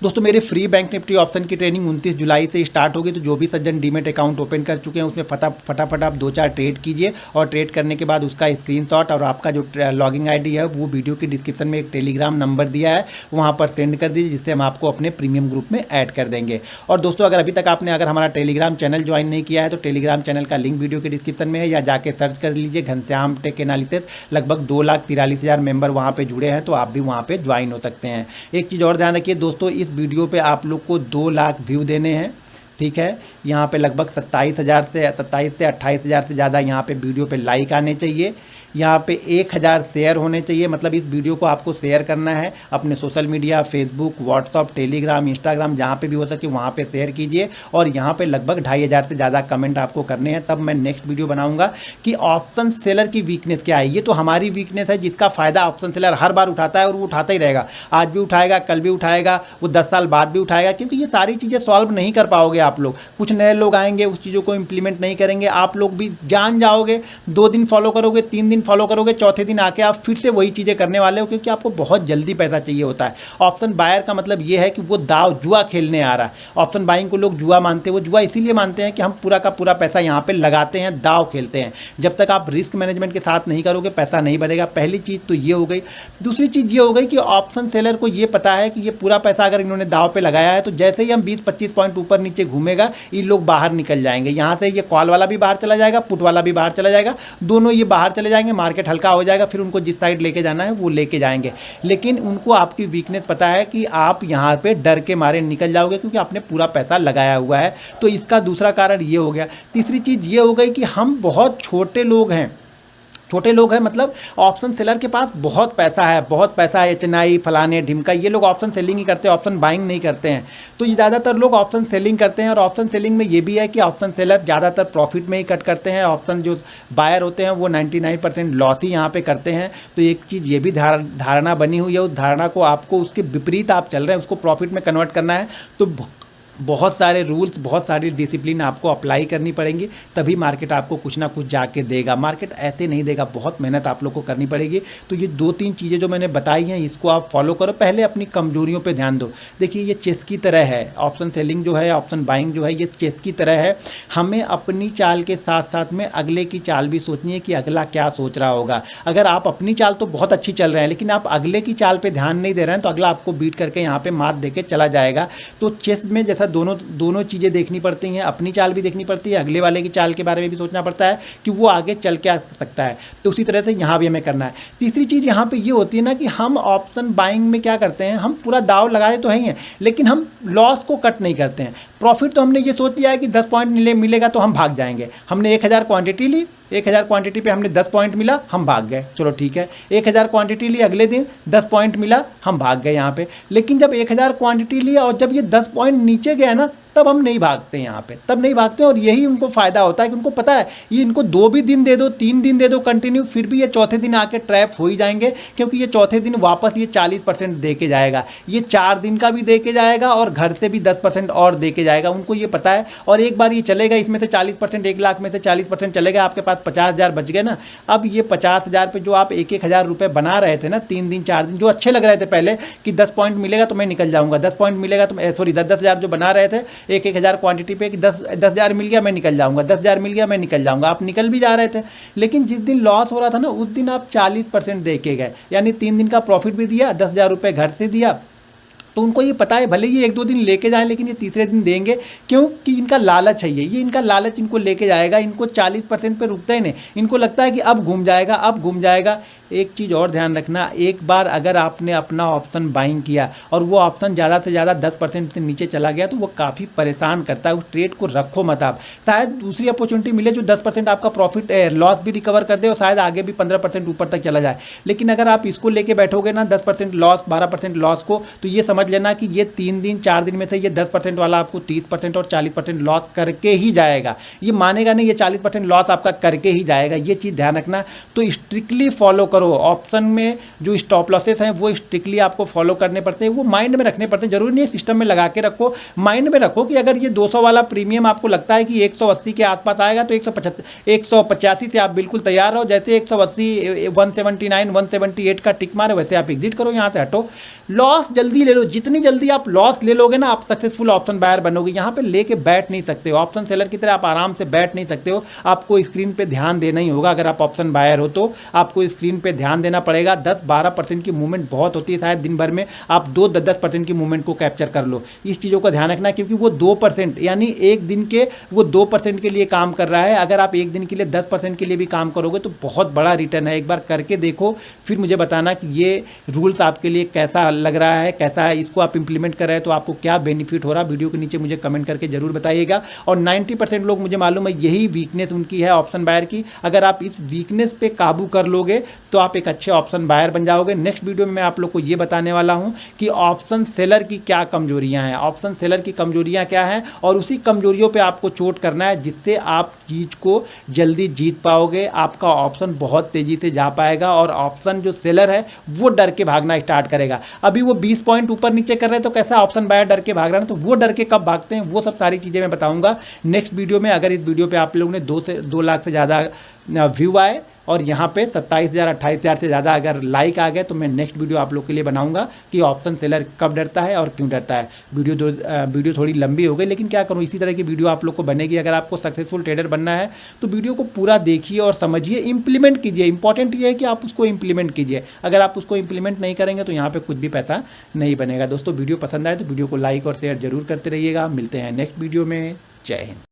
दोस्तों मेरे फ्री बैंक निफ्टी ऑप्शन की ट्रेनिंग 29 जुलाई से स्टार्ट होगी। तो जो भी सज्जन डीमेट अकाउंट ओपन कर चुके हैं उसमें फटाफट आप 2-4 ट्रेड कीजिए, और ट्रेड करने के बाद उसका स्क्रीनशॉट और आपका जो लॉगिंग आईडी है वो वीडियो की डिस्क्रिप्शन में एक टेलीग्राम नंबर दिया है, वहाँ पर सेंड कर दीजिए, जिससे हम आपको अपने प्रीमियम ग्रुप में ऐड कर देंगे। और दोस्तों अगर अभी तक आपने हमारा टेलीग्राम चैनल ज्वाइन नहीं किया है तो टेलीग्राम चैनल का लिंक वीडियो के डिस्क्रिप्शन में है, या जाके सर्च कर लीजिए घनश्याम टेक एनालिसिस। लगभग 2,43,000 मेंबर वहाँ पे जुड़े हैं, तो आप भी वहाँ पे ज्वाइन हो सकते हैं। एक चीज़ और ध्यान रखिए दोस्तों, इस वीडियो पे आप लोग को 2 लाख व्यू देने हैं, ठीक है। यहाँ पे लगभग 27 से 28 हज़ार से ज़्यादा यहाँ पे वीडियो पे लाइक आने चाहिए। यहाँ पे 1,000 शेयर होने चाहिए, मतलब इस वीडियो को आपको शेयर करना है अपने social media, Facebook, WhatsApp, Telegram, Instagram, जहाँ पे भी हो सके वहाँ पे शेयर कीजिए। और यहाँ पे लगभग 2,500 से ज़्यादा कमेंट आपको करने हैं, तब मैं नेक्स्ट वीडियो बनाऊंगा कि ऑप्शन सेलर की वीकनेस क्या है। ये तो हमारी वीकनेस है जिसका फ़ायदा ऑप्शन सेलर हर बार उठाता है, और वो उठाता ही रहेगा। आज भी उठाएगा, कल भी उठाएगा, वो 10 साल बाद भी उठाएगा, क्योंकि ये सारी चीज़ें सॉल्व नहीं कर पाओगे आप लोग। कुछ नए लोग आएंगे, उस चीज़ों को इंप्लीमेंट नहीं करेंगे, आप लोग भी जान जाओगे। 2 दिन फॉलो करोगे, 3 दिन फॉलो करोगे, चौथे दिन आके आप फिर से वही चीज़ें करने वाले हो, क्योंकि आपको बहुत जल्दी पैसा चाहिए होता है। ऑप्शन बायर का मतलब ये है कि वो दाव जुआ खेलने आ रहा है। ऑप्शन बाइंग को लोग जुआ मानते हैं, वो जुआ इसीलिए मानते हैं कि हम पूरा का पूरा पैसा यहाँ पे लगाते हैं, दाव खेलते हैं। जब तक आप रिस्क मैनेजमेंट के साथ नहीं करोगे पैसा नहीं बनेगा। पहली चीज़ तो ये हो गई। दूसरी चीज़ ये हो गई कि ऑप्शन सेलर को ये पता है कि ये पूरा पैसा अगर इन्होंने दाव पे लगाया है तो जैसे ही हम 20-25 पॉइंट ऊपर नीचे घूमेगा ये लोग बाहर निकल जाएंगे। यहाँ से ये कॉल वाला भी बाहर चला जाएगा, पुट वाला भी बाहर चला जाएगा, दोनों ये बाहर चले जाएंगे, मार्केट हल्का हो जाएगा, फिर उनको जिस साइड लेके जाना है वो लेके जाएंगे। लेकिन उनको आपकी वीकनेस पता है कि आप यहाँ पे डर के मारे निकल जाओगे, क्योंकि आपने पूरा पैसा लगाया हुआ है। तो इसका दूसरा कारण ये हो गया। तीसरी चीज़ ये हो गई कि हम बहुत छोटे लोग हैं, मतलब ऑप्शन सेलर के पास बहुत पैसा है, एचएनआई, फलाने ढिमका, ये लोग ऑप्शन सेलिंग ही करते हैं, ऑप्शन बाइंग नहीं करते हैं। तो ये ज़्यादातर लोग ऑप्शन सेलिंग करते हैं, और ऑप्शन सेलिंग में ये भी है कि ऑप्शन सेलर ज़्यादातर प्रॉफिट में ही कट करते हैं। ऑप्शन जो बायर होते हैं वो 99% लॉस ही यहाँ पे करते हैं। तो एक चीज़ ये भी धारणा बनी हुई है, उस धारणा को आपको उसके विपरीत आप चल रहे हैं, उसको प्रॉफिट में कन्वर्ट करना है। तो बहुत सारे रूल्स, बहुत सारी डिसिप्लिन आपको अप्लाई करनी पड़ेंगी, तभी मार्केट आपको कुछ ना कुछ जाके देगा। मार्केट ऐसे नहीं देगा, बहुत मेहनत आप लोग को करनी पड़ेगी। तो ये 2-3 चीज़ें जो मैंने बताई हैं इसको आप फॉलो करो। पहले अपनी कमजोरियों पे ध्यान दो। देखिए ये चेस की तरह है, ऑप्शन सेलिंग जो है, ऑप्शन बाइंग जो है, ये चेस की तरह है। हमें अपनी चाल के साथ साथ में अगले की चाल भी सोचनी है कि अगला क्या सोच रहा होगा। अगर आप अपनी चाल तो बहुत अच्छी चल रहे हैं, लेकिन आप अगले की चाल पर ध्यान नहीं दे रहे हैं, तो अगला आपको बीट करके यहाँ पर मात दे के चला जाएगा। तो चेस में जैसा दोनों चीज़ें देखनी पड़ती हैं, अपनी चाल भी देखनी पड़ती है, अगले वाले की चाल के बारे में भी सोचना पड़ता है कि वो आगे चल के आ सकता है। तो उसी तरह से यहाँ भी हमें करना है। तीसरी चीज़ यहाँ पे ये होती है ना कि हम ऑप्शन बाइंग में क्या करते हैं, हम पूरा दाव लगाए तो हैं, लेकिन हम लॉस को कट नहीं करते हैं। प्रॉफिट तो हमने ये सोच लिया है कि 10 पॉइंट मिलेगा तो हम भाग जाएंगे। हमने 1,000 क्वांटिटी ली, 1,000 क्वांटिटी पे हमने 10 पॉइंट मिला, हम भाग गए, चलो ठीक है। 1,000 क्वांटिटी ली, अगले दिन 10 पॉइंट मिला, हम भाग गए यहाँ पे। लेकिन जब 1,000 क्वांटिटी लिया और जब ये 10 पॉइंट नीचे गया ना, तब हम नहीं भागते यहाँ पे, तब नहीं भागते। और यही उनको फ़ायदा होता है कि उनको पता है ये इनको 2 भी दिन दे दो, 3 दिन दे दो कंटिन्यू, फिर भी ये चौथे दिन आके ट्रैप हो ही जाएंगे, क्योंकि ये चौथे दिन वापस ये 40% दे के जाएगा, ये 4 दिन का भी दे के जाएगा और घर से भी 10% और दे के जाएगा। उनको ये पता है। और एक बार ये चलेगा, इसमें से 40%, 1 लाख में से 40% चलेगा, आपके पास 50,000 बच गए ना। अब ये 50,000 पे जो आप 1-1 हज़ार रुपये बना रहे थे ना 3 दिन 4 दिन, जो अच्छे लग रहे थे पहले कि 10 पॉइंट मिलेगा तो मैं निकल जाऊँगा, 10 पॉइंट मिलेगा तो 10 हज़ार जो बना रहे थे 1-1 हज़ार क्वांटिटी पे कि 10 हज़ार मिल गया मैं निकल जाऊंगा, 10 हज़ार मिल गया मैं निकल जाऊंगा, आप निकल भी जा रहे थे। लेकिन जिस दिन लॉस हो रहा था ना उस दिन आप 40% दे के गए, यानी 3 दिन का प्रॉफिट भी दिया, 10,000 रुपये घर से दिया। तो उनको ये पता है भले ये 1-2 दिन लेके जाएं, लेकिन ये तीसरे दिन देंगे, क्योंकि इनका लालच है, ये इनका लालच इनको लेके जाएगा। इनको 40% पे रुकता ही नहीं, इनको लगता है कि अब घूम जाएगा, अब घूम जाएगा। एक चीज़ और ध्यान रखना, एक बार अगर आपने अपना ऑप्शन बाइंग किया और वो ऑप्शन ज़्यादा से ज़्यादा 10% से नीचे चला गया तो वो काफ़ी परेशान करता है। उस ट्रेड को रखो मत आप, शायद दूसरी अपॉर्चुनिटी मिले जो 10% आपका प्रॉफिट लॉस भी रिकवर कर दे और शायद आगे भी 15% ऊपर तक चला जाए। लेकिन अगर आप इसको लेके बैठोगे ना 10% लॉस 12% लॉस को, तो ये समझ लेना कि ये 3 दिन 4 दिन में से ये 10% वाला आपको 30% और 40% लॉस करके ही जाएगा। ये मानेगा नहीं, ये 40% लॉस आपका करके ही जाएगा। ये चीज़ ध्यान रखना। तो स्ट्रिक्टली फॉलो करो। ऑप्शन में जो स्टॉप लॉसेस हैं वो स्ट्रिक्टली आपको फॉलो करने पड़ते हैं, वो माइंड में रखने पड़ते हैं। जरूरी नहीं है सिस्टम में लगा के रखो, माइंड में रखो कि अगर ये 200 वाला प्रीमियम आपको लगता है कि 180 के आसपास आएगा तो 185 से आप बिल्कुल तैयार हो। जैसे 180 179 178 का टिक मारे वैसे आप एग्जिट करो, यहाँ से हटो। लॉस जल्दी ले लो, जितनी जल्दी आप लॉस ले लोगे ना आप सक्सेसफुल ऑप्शन बायर बनोगे। यहाँ पे लेके बैठ नहीं सकते हो, ऑप्शन सेलर की तरह आप आराम से बैठ नहीं सकते हो। आपको स्क्रीन पे ध्यान देना ही होगा। अगर आप ऑप्शन बायर हो तो आपको स्क्रीन पे ध्यान देना पड़ेगा। 10-12% की मूवमेंट बहुत होती है, शायद दिन भर में आप 2-10% की मूवमेंट को कैप्चर कर लो। इस चीज़ों का ध्यान रखना, क्योंकि वो 2% यानी एक दिन के वो 2% के लिए काम कर रहा है। अगर आप एक दिन के लिए 10% के लिए भी काम करोगे तो बहुत बड़ा रिटर्न है। एक बार करके देखो, फिर मुझे बताना कि ये रूल्स आपके लिए कैसा लग रहा है, कैसा है, इसको आप इंप्लीमेंट कर रहे हैं तो आपको क्या बेनिफिट हो रहा है। वीडियो के नीचे मुझे कमेंट करके जरूर बताइएगा। और 90% लोग, मुझे मालूम है, यही वीकनेस उनकी है ऑप्शन बायर की। अगर आप इस वीकनेस पे काबू कर लोगे तो आप एक अच्छे ऑप्शन बायर बन जाओगे। नेक्स्ट वीडियो में मैं आप लोग को ये बताने वाला हूँ कि ऑप्शन सेलर की क्या कमजोरियाँ हैं, ऑप्शन सेलर की कमजोरियाँ क्या हैं, और उसी कमजोरियों पे आपको चोट करना है जिससे आप चीज़ को जल्दी जीत पाओगे। आपका ऑप्शन बहुत तेज़ी से जा पाएगा और ऑप्शन जो सेलर है वो डर के भागना स्टार्ट करेगा। अभी वो 20 पॉइंट ऊपर नीचे कर रहे हैं तो कैसा ऑप्शन बायर डर के भाग रहा है, तो वो डर के कब भागते हैं, वो सब सारी चीज़ें मैं बताऊंगा नेक्स्ट वीडियो में। अगर इस वीडियो पे आप लोगों ने 2 लाख से ज़्यादा व्यू आए और यहाँ पे 27,000 28,000 से ज़्यादा अगर लाइक आ गए तो मैं नेक्स्ट वीडियो आप लोग के लिए बनाऊंगा कि ऑप्शन सेलर कब डरता है और क्यों डरता है। वीडियो थोड़ी लंबी हो गई, लेकिन क्या करूँ, इसी तरह की वीडियो आप लोग को बनेगी। अगर आपको सक्सेसफुल ट्रेडर बनना है तो वीडियो को पूरा देखिए और समझिए, इंप्लीमेंट कीजिए। इंपॉर्टेंट ये है कि आप उसको इंप्लीमेंट कीजिए। अगर आप उसको इंप्लीमेंट नहीं करेंगे तो यहाँ पर कुछ भी पैसा नहीं बनेगा। दोस्तों वीडियो पसंद आए तो वीडियो को लाइक और शेयर जरूर करते रहिएगा। मिलते हैं नेक्स्ट वीडियो में। जय हिंद।